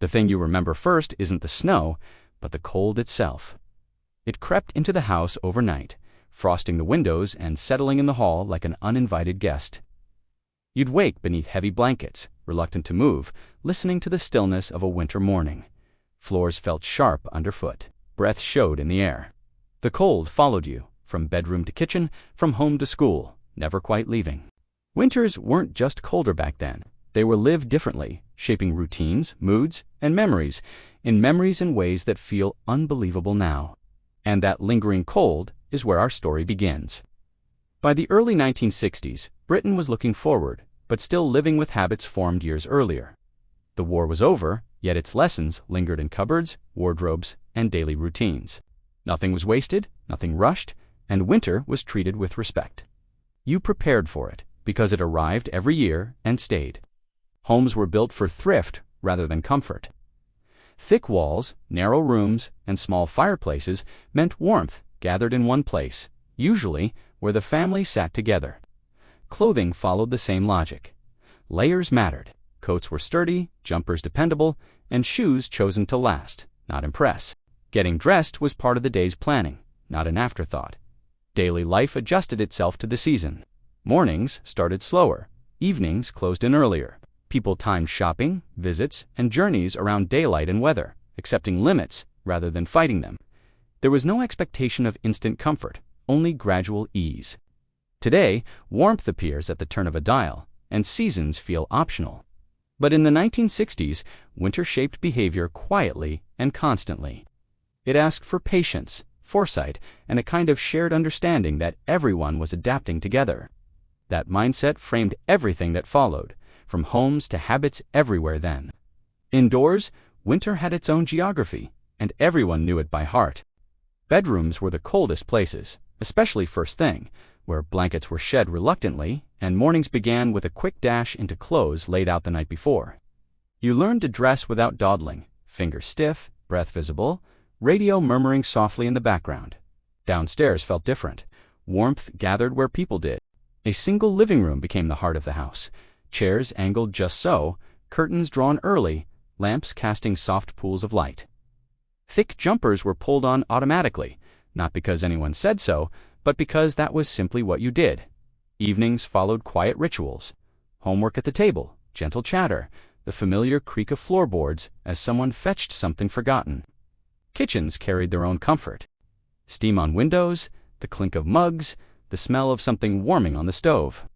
The thing you remember first isn't the snow, but the cold itself. It crept into the house overnight, frosting the windows and settling in the hall like an uninvited guest. You'd wake beneath heavy blankets, reluctant to move, listening to the stillness of a winter morning. Floors felt sharp underfoot. Breath showed in the air. The cold followed you, from bedroom to kitchen, from home to school, never quite leaving. Winters weren't just colder back then. They were lived differently, shaping routines, moods, and memories in ways that feel unbelievable now. And that lingering cold is where our story begins. By the early 1960s, Britain was looking forward, but still living with habits formed years earlier. The war was over, yet its lessons lingered in cupboards, wardrobes, and daily routines. Nothing was wasted, nothing rushed, and winter was treated with respect. You prepared for it, because it arrived every year and stayed. Homes were built for thrift rather than comfort. Thick walls, narrow rooms, and small fireplaces meant warmth gathered in one place, usually where the family sat together. Clothing followed the same logic. Layers mattered. Coats were sturdy, jumpers dependable, and shoes chosen to last, not impress. Getting dressed was part of the day's planning, not an afterthought. Daily life adjusted itself to the season. Mornings started slower. Evenings closed in earlier. People timed shopping, visits, and journeys around daylight and weather, accepting limits rather than fighting them. There was no expectation of instant comfort, only gradual ease. Today, warmth appears at the turn of a dial, and seasons feel optional. But in the 1960s, winter shaped behavior quietly and constantly. It asked for patience, foresight, and a kind of shared understanding that everyone was adapting together. That mindset framed everything that followed, from homes to habits everywhere then. Indoors, winter had its own geography, and everyone knew it by heart. Bedrooms were the coldest places, especially first thing, where blankets were shed reluctantly, and mornings began with a quick dash into clothes laid out the night before. You learned to dress without dawdling, fingers stiff, breath visible, radio murmuring softly in the background. Downstairs felt different. Warmth gathered where people did. A single living room became the heart of the house. Chairs angled just so, curtains drawn early, lamps casting soft pools of light. Thick jumpers were pulled on automatically, not because anyone said so, but because that was simply what you did. Evenings followed quiet rituals. Homework at the table, gentle chatter, the familiar creak of floorboards as someone fetched something forgotten. Kitchens carried their own comfort. Steam on windows, the clink of mugs, the smell of something warming on the stove.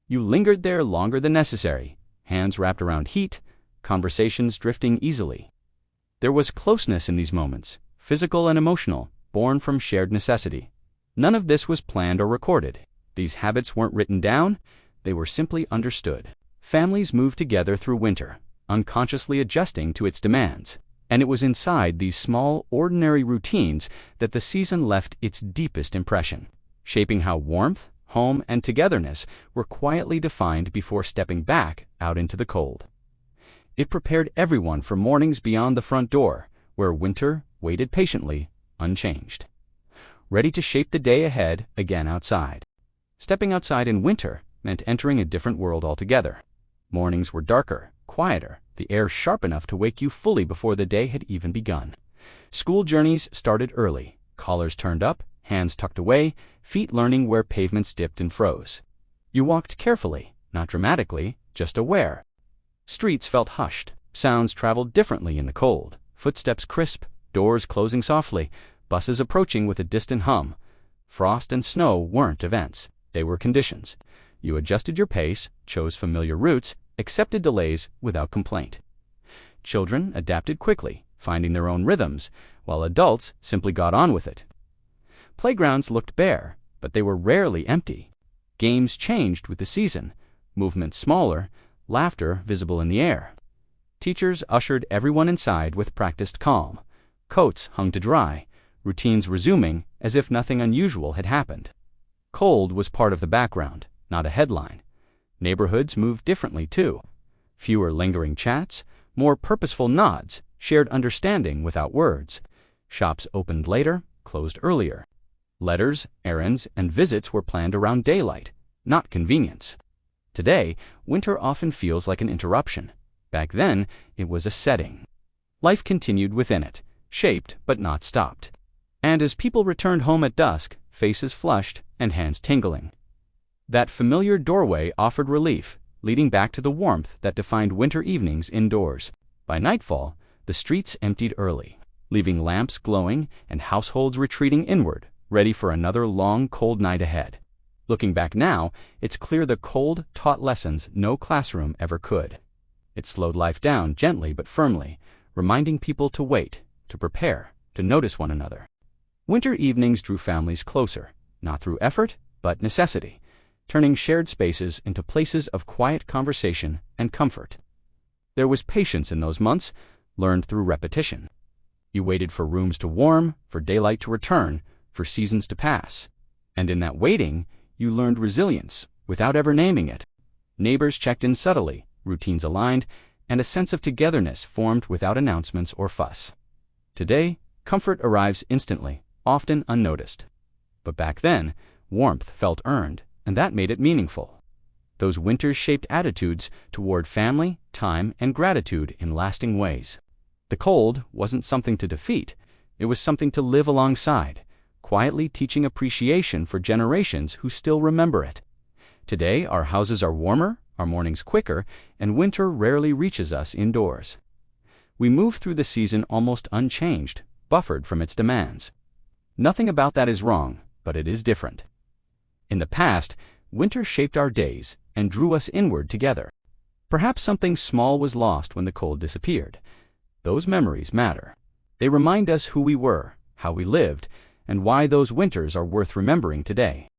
You lingered there longer than necessary, hands wrapped around heat, conversations drifting easily. There was closeness in these moments, physical and emotional, born from shared necessity. None of this was planned or recorded. These habits weren't written down, they were simply understood. Families moved together through winter, unconsciously adjusting to its demands. And it was inside these small, ordinary routines that the season left its deepest impression, shaping how warmth, home, and togetherness were quietly defined before stepping back out into the cold. It prepared everyone for mornings beyond the front door, where winter waited patiently, unchanged, ready to shape the day ahead again outside. Stepping outside in winter meant entering a different world altogether. Mornings were darker, quieter, the air sharp enough to wake you fully before the day had even begun. School journeys started early, collars turned up, hands tucked away, feet learning where pavements dipped and froze. You walked carefully, not dramatically, just aware. Streets felt hushed. Sounds traveled differently in the cold. Footsteps crisp, doors closing softly, buses approaching with a distant hum. Frost and snow weren't events. They were conditions. You adjusted your pace, chose familiar routes, accepted delays without complaint. Children adapted quickly, finding their own rhythms, while adults simply got on with it. Playgrounds looked bare, but they were rarely empty. Games changed with the season, movement smaller, laughter visible in the air. Teachers ushered everyone inside with practiced calm. Coats hung to dry, routines resuming as if nothing unusual had happened. Cold was part of the background, not a headline. Neighborhoods moved differently too. Fewer lingering chats, more purposeful nods, shared understanding without words. Shops opened later, closed earlier. Letters, errands, and visits were planned around daylight, not convenience. Today, winter often feels like an interruption. Back then, it was a setting. Life continued within it, shaped but not stopped. And as people returned home at dusk, faces flushed and hands tingling, that familiar doorway offered relief, leading back to the warmth that defined winter evenings indoors. By nightfall, the streets emptied early, leaving lamps glowing and households retreating inward, ready for another long, cold night ahead. Looking back now, it's clear the cold taught lessons no classroom ever could. It slowed life down gently but firmly, reminding people to wait, to prepare, to notice one another. Winter evenings drew families closer, not through effort, but necessity, turning shared spaces into places of quiet conversation and comfort. There was patience in those months, learned through repetition. You waited for rooms to warm, for daylight to return, for seasons to pass. And in that waiting, you learned resilience, without ever naming it. Neighbors checked in subtly, routines aligned, and a sense of togetherness formed without announcements or fuss. Today, comfort arrives instantly, often unnoticed. But back then, warmth felt earned, and that made it meaningful. Those winters shaped attitudes toward family, time, and gratitude in lasting ways. The cold wasn't something to defeat, it was something to live alongside, quietly teaching appreciation for generations who still remember it. Today, our houses are warmer, our mornings quicker, and winter rarely reaches us indoors. We move through the season almost unchanged, buffered from its demands. Nothing about that is wrong, but it is different. In the past, winter shaped our days and drew us inward together. Perhaps something small was lost when the cold disappeared. Those memories matter. They remind us who we were, how we lived, and why those winters are worth remembering today.